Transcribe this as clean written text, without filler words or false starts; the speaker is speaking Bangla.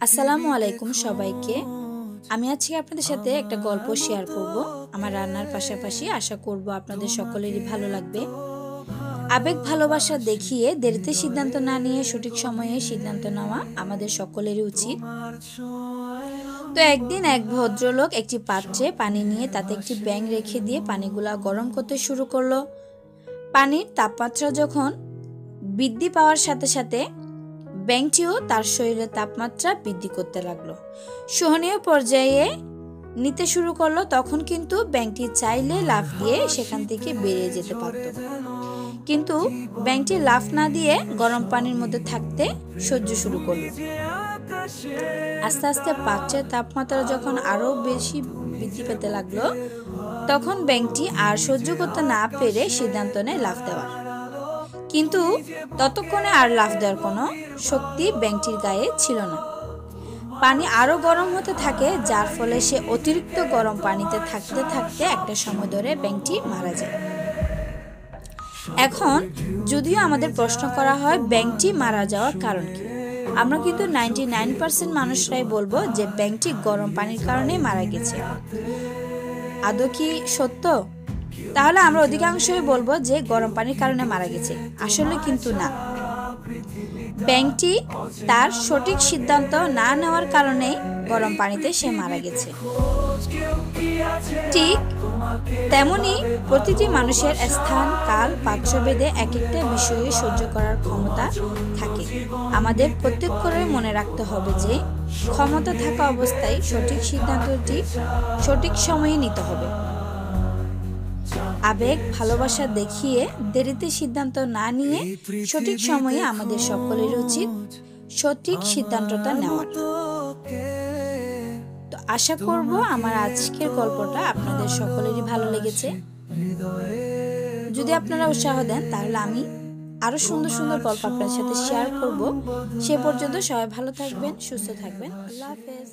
আসসালামু আলাইকুম সবাইকে। আমি আজকে আপনাদের সাথে একটা গল্প শেয়ার করব। আমার রান্নার পাশাপাশি আশা করব আপনাদের সকলেরই ভালো লাগবে। আবেগ ভালোবাসা দেখিয়ে দেরিতে সিদ্ধান্ত না নিয়ে সঠিক সময়ে সিদ্ধান্ত নেওয়া আমাদের সকলেরই উচিত। তো একদিন এক ভদ্রলোক একটি পাত্রে পানি নিয়ে তাতে একটি ব্যাঙ রেখে দিয়ে পানিগুলা গরম করতে শুরু করলো। পানির তাপমাত্রা যখন বৃদ্ধি পাওয়ার সাথে সাথে ব্যাঙটিও তার শরীরের তাপমাত্রা বৃদ্ধি করতে লাগলো, সহনীয় পর্যায়ে নিতে শুরু করলো। তখন কিন্তু ব্যাঙটি চাইলে লাফ দিয়ে সেখান থেকে বেরিয়ে যেতে পারত, কিন্তু ব্যাঙটি লাফ না দিয়ে গরম পানির মধ্যে থাকতে সহ্য শুরু করলো। আস্তে আস্তে পাত্রের তাপমাত্রা যখন আরো বেশি বৃদ্ধি পেতে লাগলো, তখন ব্যাঙটি আর সহ্য করতে না পেরে সিদ্ধান্ত নেয় লাফ দেওয়ার। কিন্তু ততক্ষণে আর লাফ দেওয়ার কোনো শক্তি ব্যাঙটির গায়ে ছিল না। পানি আরো গরম হতে থাকে, যার ফলে সে অতিরিক্ত গরম পানিতে থাকতে থাকতে একটা সময় ধরে ব্যাঙটি মারা যায়। এখন যদিও আমাদের প্রশ্ন করা হয় ব্যাঙটি মারা যাওয়ার কারণ কি, আমরা কিন্তু 99% মানুষরাই বলবো যে ব্যাঙটি গরম পানির কারণে মারা গেছে। আদৌ কি সত্য? তাহলে আমরা অধিকাংশই বলবো যে গরম পানির কারণে মারা গেছে। আসলে কিন্তু না, ব্যাঙটি তার সঠিক সিদ্ধান্ত না নেওয়ার কারণে গরম পানিতে সে মারা গেছে। ঠিক তেমনি প্রতিটি মানুষের স্থান, কাল, পাত্রভেদে এক একটা বিষয়ে সহ্য করার ক্ষমতা থাকে। আমাদের প্রত্যেকের মনে রাখতে হবে যে ক্ষমতা থাকা অবস্থায় সঠিক সিদ্ধান্তটি সঠিক সময়ে নিতে হবে। আবেগ ভালোবাসা দেখিয়ে দেরিতে সিদ্ধান্ত না নিয়ে সঠিক সময়ে আমাদের সকলের উচিত সঠিক সিদ্ধান্তটা নেওয়ার। তো আশা করব আমার আজকের গল্পটা আপনাদের সকলেরই ভালো লেগেছে। যদি আপনারা উৎসাহ দেন তাহলে আমি আরো সুন্দর সুন্দর গল্প আপনাদের সাথে শেয়ার করব। সে পর্যন্ত সবাই ভালো থাকবেন, সুস্থ থাকবেন। আল্লাহ হাফেজ।